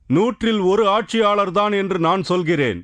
100 ஒரு ஆட்சியாளர்தான் என்று நான் சொல்கிறேன்.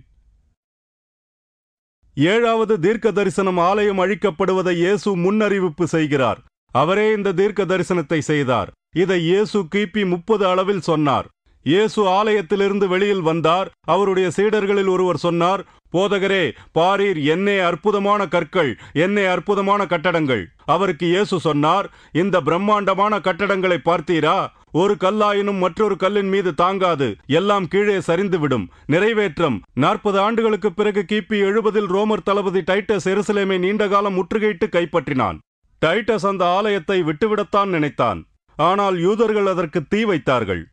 7வது தீர்க்க தரிசனம் ஆலயம் அழிக்கப்படுவதை இயேசு முன்னறிவிப்பு செய்கிறார். அவரே இந்த தீர்க்க தரிசனத்தை செய்தார். இதை இயேசு கிபி 30 அளவில் சொன்னார். இயேசு ஆலயத்திலிருந்து வெளியில் வந்தார். அவருடைய சீடர்களில் ஒருவர் சொன்னார், போதகரே, பாரீர், என்னே அற்புதமான கற்கள், என்னே அற்புதமான கட்டடங்கள். அவருக்கு இயேசு சொன்னார், இந்த பிரம்மாண்டமான கட்டடங்களை பார்த்தீரா? ஒரு கல்லாயினும் மற்றொரு கல்லின் மீது தாங்காது, எல்லாம் கீழே சரிந்துவிடும். நிறைவேற்றம். 40 ஆண்டுகளுக்கு பிறகு கிபி 70 ரோமர் தளபதி டைட்டஸ் எருசலேமை நீண்ட காலம் முற்றுகையிட்டு கைப்பற்றினான். டைட்டஸ் அந்த ஆலயத்தை விட்டுவிடத்தான் நினைத்தான். ஆனால் யூதர்கள் அதற்கு தீ வைத்தார்கள்.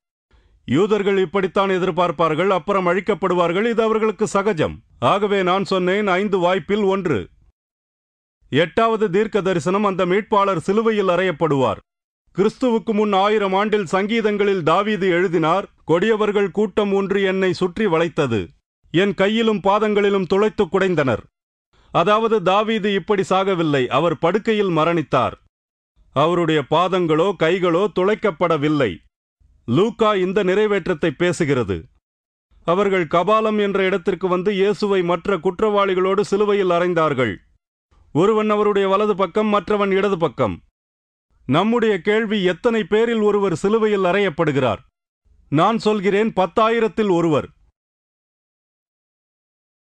யூதர்கள் இப்படித்தான் எதிர்பார்ப்பார்கள், அப்புறம் அழிக்கப்படுவார்கள். இது அவர்களுக்கு சகஜம். ஆகவே நான் சொன்னேன், 5 வாய்ப்பில் 1. 8வது தீர்க்க தரிசனம், அந்த மீட்பாளர் சிலுவையில் அறையப்படுவார். கிறிஸ்துவுக்கு முன் 1000 ஆண்டில் சங்கீதங்களில் தாவீது எழுதினார், கொடியவர்கள் கூட்டம் ஒன்று என்னை சுற்றி வளைத்தது, என் கையிலும் பாதங்களிலும் துளைத்து குடைந்தனர். அதாவது தாவீது இப்படி சாகவில்லை, அவர் படுக்கையில் மரணித்தார். அவருடைய பாதங்களோ கைகளோ துளைக்கப்படவில்லை. லூக்கா இந்த நிறைவேற்றத்தை பேசுகிறது. அவர்கள் கபாலம் என்ற இடத்திற்கு வந்து இயேசுவை மற்ற குற்றவாளிகளோடு சிலுவையில் அறைந்தார்கள். ஒருவன் அவருடைய வலது பக்கம், மற்றவன் இடது பக்கம். நம்முடைய கேள்வி, எத்தனை பேரில் ஒருவர் சிலுவையில் அறையப்படுகிறார்? நான் சொல்கிறேன், 10,000-இல் ஒருவர்.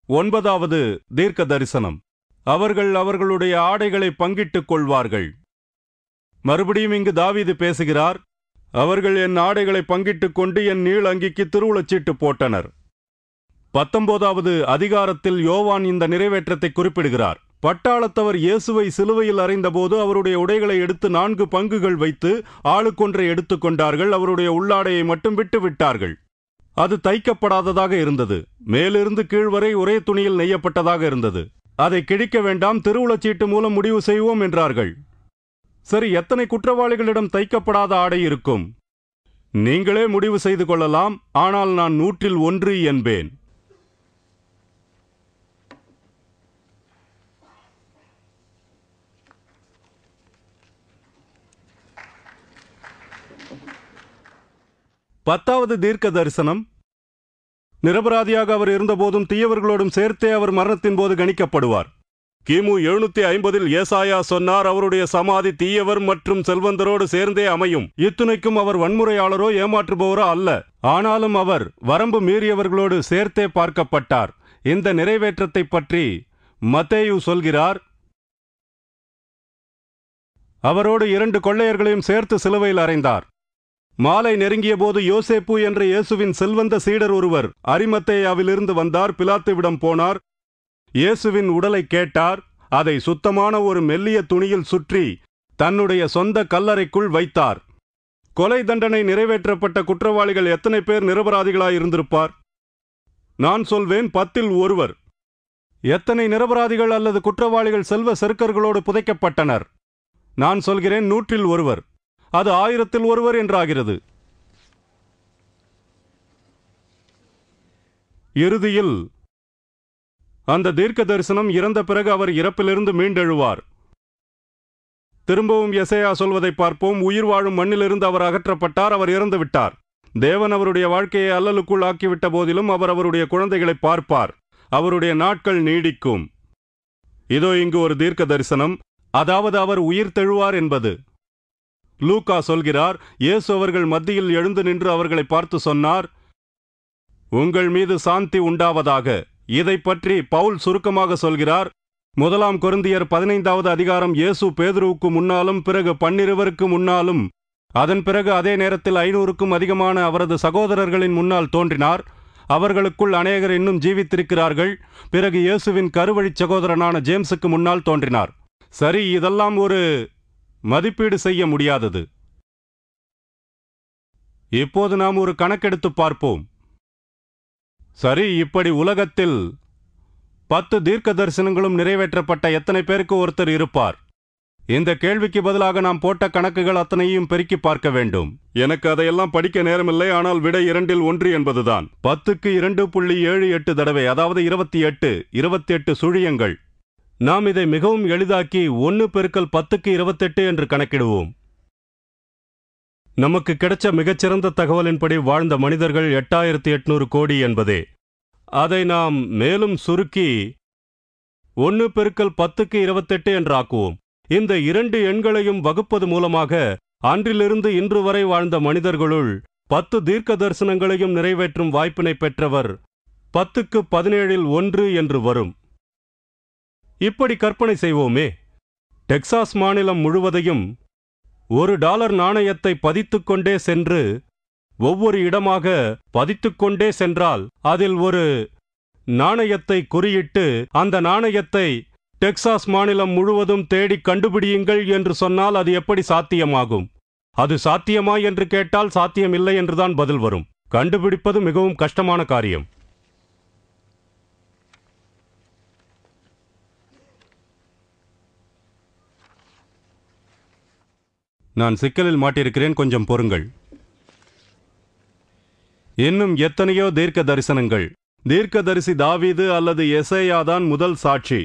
9வது தீர்க்க தரிசனம், அவர்கள் அவர்களுடைய ஆடைகளை பங்கிட்டுக் கொள்வார்கள். மறுபடியும் இங்கு தாவீது பேசுகிறார். அவர்கள் என் ஆடைகளை பங்கிட்டுக் கொண்டு என் நீள் அங்கிக்கு திருவுளச்சீட்டு போட்டனர். 19வது அதிகாரத்தில் யோவான் இந்த நிறைவேற்றத்தை குறிப்பிடுகிறார். பட்டாளத்தவர் இயேசுவை சிலுவையில் அறைந்தபோது அவருடைய உடைகளை எடுத்து 4 பங்குகள் வைத்து ஆளுக்கொன்றை எடுத்துக்கொண்டார்கள். அவருடைய உள்ளாடையை மட்டும் விட்டு விட்டார்கள். அது தைக்கப்படாததாக இருந்தது. மேலிருந்து கீழ் வரை ஒரே துணியில் நெய்யப்பட்டதாக இருந்தது. அதை கிழிக்க வேண்டாம், திருவுளச்சீட்டு மூலம் முடிவு செய்வோம் என்றார்கள். சரி, எத்தனை குற்றவாளிகளிடம் தைக்கப்படாத ஆடை இருக்கும்? நீங்களே முடிவு செய்து கொள்ளலாம். ஆனால் நான் 100-இல் 1 என்பேன். பத்தாவது தீர்க்க தரிசனம், நிரபராதியாக அவர் இருந்தபோதும் தீயவர்களோடும் சேர்த்தே அவர் மரணத்தின் போது கணிக்கப்படுவார். கிமு 750-இல் ஏசாயா சொன்னார், அவருடைய சமாதி தீயவர் மற்றும் செல்வந்தரோடு சேர்ந்தே அமையும். இத்துணைக்கும் அவர் வன்முறையாளரோ ஏமாற்றுபவரோ அல்ல. ஆனாலும் அவர் வரம்பு மீறியவர்களோடு சேர்த்தே பார்க்கப்பட்டார். இந்த நிறைவேற்றத்தை பற்றி மத்தேயு சொல்கிறார், அவரோடு 2 கொள்ளையர்களையும் சேர்த்து சிலுவையில் அறைந்தார். மாலை நெருங்கிய போது யோசேப்பு என்ற இயேசுவின் செல்வந்த சீடர் ஒருவர் அரிமத்தேயாவிலிருந்து வந்தார். பிலாத்துவிடம் போனார். இயேசுவின் உடலை கேட்டார். அதை சுத்தமான ஒரு மெல்லிய துணியில் சுற்றி தன்னுடைய சொந்த கல்லறைக்குள் வைத்தார். கொலை தண்டனை நிறைவேற்றப்பட்ட குற்றவாளிகள் எத்தனை பேர் நிரபராதிகளாயிருந்திருப்பார்? நான் சொல்வேன், 10-இல் 1. எத்தனை நிரபராதிகள் அல்லது குற்றவாளிகள் செல்வ செருக்கர்களோடு புதைக்கப்பட்டனர்? நான் சொல்கிறேன், 100-இல் 1. அது 1000-இல் 1 என்றாகிறது. இறுதியில் அந்த தீர்க்க தரிசனம் இறந்த பிறகு அவர் இறப்பிலிருந்து மீண்டெழுவார். திரும்பவும் எசேயா சொல்வதை பார்ப்போம். உயிர் வாழும் மண்ணிலிருந்து அவர் அகற்றப்பட்டார். அவர் இறந்து விட்டார். தேவன் அவருடைய வாழ்க்கையை அல்லலுக்குள் ஆக்கிவிட்ட போதிலும் அவர் அவருடைய குழந்தைகளை பார்ப்பார். அவருடைய நாட்கள் நீடிக்கும். இதோ இங்கு ஒரு தீர்க்க தரிசனம், அதாவது அவர் உயிர் தெழுவார் என்பது. லூக்கா சொல்கிறார், இயேசு அவர்கள் மத்தியில் எழுந்து நின்று அவர்களை பார்த்து சொன்னார், உங்கள் மீது சாந்தி உண்டாவதாக. இதை பற்றி பவுல் சுருக்கமாக சொல்கிறார். 1 கொரிந்தியர் 15வது அதிகாரம், இயேசு பேதுருவுக்கு முன்னாலும் பிறகு 12 முன்னாலும் அதன் பிறகு அதே நேரத்தில் 500க்கும் அதிகமான அவரது சகோதரர்களின் முன்னால் தோன்றினார். அவர்களுக்குள் அநேகர் இன்னும் ஜீவித்திருக்கிறார்கள். பிறகு இயேசுவின் கருவழி சகோதரனான ஜேம்ஸுக்கு முன்னால் தோன்றினார். சரி, இதெல்லாம் ஒரு மதிப்பீடு செய்ய முடியாதது. இப்போது நாம் ஒரு கணக்கெடுத்து பார்ப்போம். சரி, இப்படி உலகத்தில் 10 தீர்க்க தரிசனங்களும் நிறைவேற்றப்பட்ட எத்தனை பேருக்கு ஒருத்தர் இருப்பார்? இந்த கேள்விக்கு பதிலாக நாம் போட்ட கணக்குகள் அத்தனையும் பெருக்கி பார்க்க வேண்டும். எனக்கு அதையெல்லாம் படிக்க நேரமில்லை. ஆனால் விடை 2-இல் 1 என்பதுதான். 10க்கு 2.78 தடவை, அதாவது 28 சுழியங்கள். நாம் இதை மிகவும் எளிதாக்கி 1 பெருக்கல் 10க்கு 28 என்று கணக்கிடுவோம். நமக்கு கிடைச்ச மிகச்சிறந்த தகவலின்படி வாழ்ந்த மனிதர்கள் 8800 கோடி என்பதே. அதை நாம் மேலும் சுருக்கி 1×10⁻28 என்றாக்குவோம். இந்த 2 எண்களையும் வகுப்பது மூலமாக அன்றிலிருந்து இன்று வரை வாழ்ந்த மனிதர்களுள் 10 தீர்க்க தரிசனங்களையும் நிறைவேற்றும் வாய்ப்பினை பெற்றவர் 10×17 1 என்று வரும். இப்படி கற்பனை செய்வோமே, டெக்சாஸ் மாநிலம் முழுவதையும் $1 நாணயத்தை பதித்துக்கொண்டே சென்று ஒவ்வொரு இடமாக பதித்துக்கொண்டே சென்றால் அதில் ஒரு நாணயத்தை குறியிட்டு அந்த நாணயத்தை டெக்சாஸ் மாநிலம் முழுவதும் தேடி கண்டுபிடியுங்கள் என்று சொன்னால் அது எப்படி சாத்தியமாகும்? அது சாத்தியமா என்று கேட்டால் சாத்தியமில்லை என்றுதான் பதில் வரும். கண்டுபிடிப்பது மிகவும் கஷ்டமான காரியம். நான் சிக்கலில் மாட்டியிருக்கிறேன், கொஞ்சம் பொறுங்கள். இன்னும் எத்தனையோ தீர்க்க தரிசனங்கள். தீர்க்கதரிசி தாவீது அல்லது எசேயாதான் முதல் சாட்சி.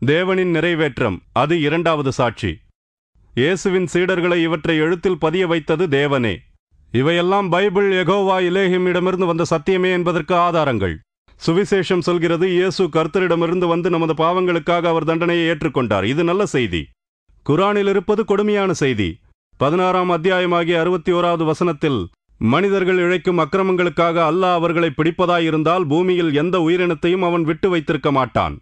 தேவனின் நிறைவேற்றம் அது இரண்டாவது சாட்சி. இயேசுவின் சீடர்களை இவற்றை எழுத்தில் பதிய வைத்தது தேவனே. இவையெல்லாம் பைபிள் யெகோவா எலேஹிமிடமிருந்து வந்த சத்தியமே என்பதற்கு ஆதாரங்கள். சுவிசேஷம் சொல்கிறது, இயேசு கர்த்தரிடமிருந்து வந்து நமது பாவங்களுக்காக அவர் தண்டனையை ஏற்றுக்கொண்டார். இது நல்ல செய்தி. குரானில் இருப்பது கொடுமையான செய்தி. 16ஆம் அத்தியாயமாகிய 61வது வசனத்தில், மனிதர்கள் இழைக்கும் அக்கிரமங்களுக்காக அல்லாஹ் அவர்களை பிடிப்பதாயிருந்தால் பூமியில் எந்த உயிரினத்தையும் அவன் விட்டு வைத்திருக்க மாட்டான்.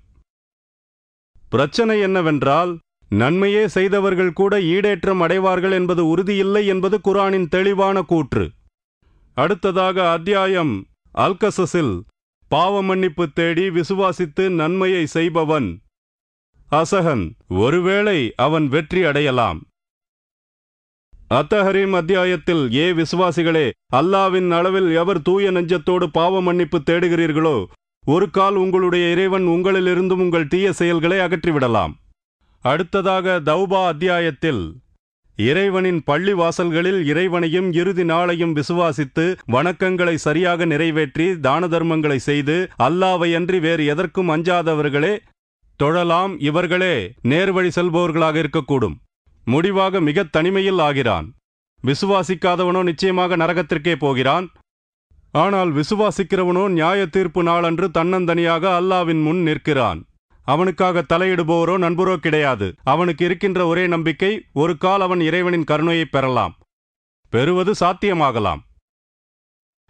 பிரச்சனை என்னவென்றால், நன்மையே செய்தவர்கள் கூட ஈடேற்றம் அடைவார்கள் என்பது உறுதியில்லை என்பது குரானின் தெளிவான கூற்று. அடுத்ததாக அத்தியாயம் அல்கசஸில், பாவ மன்னிப்பு தேடி விசுவாசித்து நன்மையை செய்பவன் அசகன், ஒருவேளை அவன் வெற்றி அடையலாம். அத்தஹரீம் அத்தியாயத்தில், ஏ விசுவாசிகளே, அல்லாவின் அளவில் எவர் தூய நெஞ்சத்தோடு பாவ மன்னிப்பு தேடுகிறீர்களோ ஒரு கால் உங்களுடைய இறைவன் உங்களிலிருந்தும் உங்கள் தீய செயல்களை அகற்றிவிடலாம். அடுத்ததாக தௌபா அத்தியாயத்தில், இறைவனின் பள்ளி வாசல்களில் இறைவனையும் இறுதி நாளையும் விசுவாசித்து வணக்கங்களை சரியாக நிறைவேற்றி தான தர்மங்களை செய்து அல்லாவையன்றி வேறு எதற்கும் அஞ்சாதவர்களே தொழலாம். இவர்களே நேர்வழி செல்பவர்களாக இருக்கக்கூடும். முடிவாக மிக தனிமையில் ஆகிறான். விசுவாசிக்காதவனோ நிச்சயமாக நரகத்திற்கே போகிறான். ஆனால் விசுவாசிக்கிறவனோ நியாய தீர்ப்பு நாளன்று தன்னந்தனியாக அல்லாவின் முன் நிற்கிறான். அவனுக்காக தலையிடுபவரோ நண்பரோ கிடையாது. அவனுக்கு இருக்கின்ற ஒரே நம்பிக்கை, ஒரு கால் அவன் இறைவனின் கருணையை பெறலாம், பெறுவது சாத்தியமாகலாம்.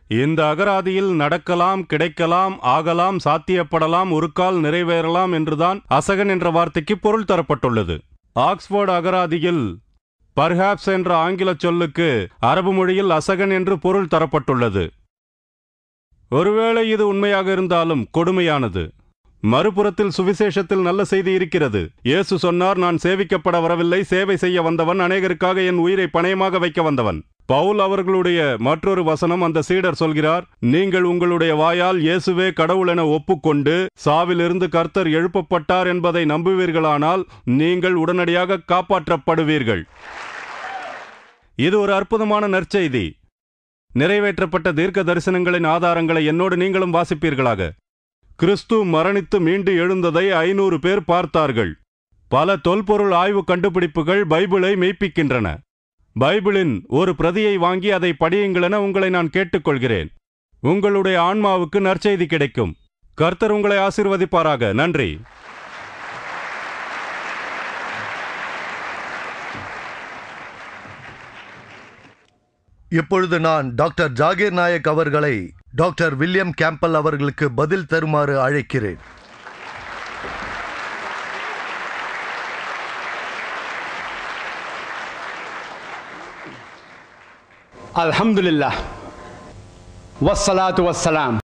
இந்த அகராதியில் நடக்கலாம், கிடைக்கலாம், ஆகலாம், சாத்தியப்படலாம், ஒரு கால் நிறைவேறலாம் என்றுதான் அசகன் என்ற வார்த்தைக்கு பொருள் தரப்பட்டுள்ளது. ஆக்ஸ்போர்டு அகராதியில் பர்ஹாப்ஸ் என்ற ஆங்கில சொல்லுக்கு அரபு மொழியில் அசகன் என்று பொருள் தரப்பட்டுள்ளது. ஒருவேளை இது உண்மையாக இருந்தாலும் கொடுமையானது. மறுபுறத்தில் சுவிசேஷத்தில் நல்ல செய்தி இருக்கிறது. இயேசு சொன்னார், நான் சேவிக்கப்பட வரவில்லை, சேவை செய்ய வந்தவன், அநேகருக்காக என் உயிரை பணயமாக வைக்க வந்தவன். பவுல் அவர்களுடைய மற்றொரு வசனம், அந்த சீடர் சொல்கிறார், நீங்கள் உங்களுடைய வாயால் இயேசுவே கடவுள் என ஒப்புக்கொண்டு சாவிலிருந்து கர்த்தர் எழுப்பப்பட்டார் என்பதை நம்புவீர்களானால் நீங்கள் உடனடியாக காப்பாற்றப்படுவீர்கள். இது ஒரு அற்புதமான நற்செய்தி. நிறைவேற்றப்பட்ட தீர்க்க தரிசனங்களின் ஆதாரங்களை என்னோடு நீங்களும் வாசிப்பீர்களாக. கிறிஸ்து மரணித்து மீண்டு எழுந்ததை 500 பேர் பார்த்தார்கள். பல தொல்பொருள் ஆய்வு கண்டுபிடிப்புகள் பைபிளை மெய்ப்பிக்கின்றன. பைபிளின் ஒரு பிரதியை வாங்கி அதை படியுங்களென உங்களை நான் கேட்டுக்கொள்கிறேன். உங்களுடைய ஆன்மாவுக்கு நற்செய்தி கிடைக்கும். கர்த்தர் உங்களை ஆசீர்வதிப்பாராக. நன்றி. இப்பொழுது நான் டாக்டர் ஜாகீர் நாயக் அவர்களை டாக்டர் வில்லியம் கேம்பல் அவர்களுக்கு பதில் தருமாறு அழைக்கிறேன். அல்ஹம்துலில்லாஹ் வஸ்ஸலாத்து வஸ்ஸலாம்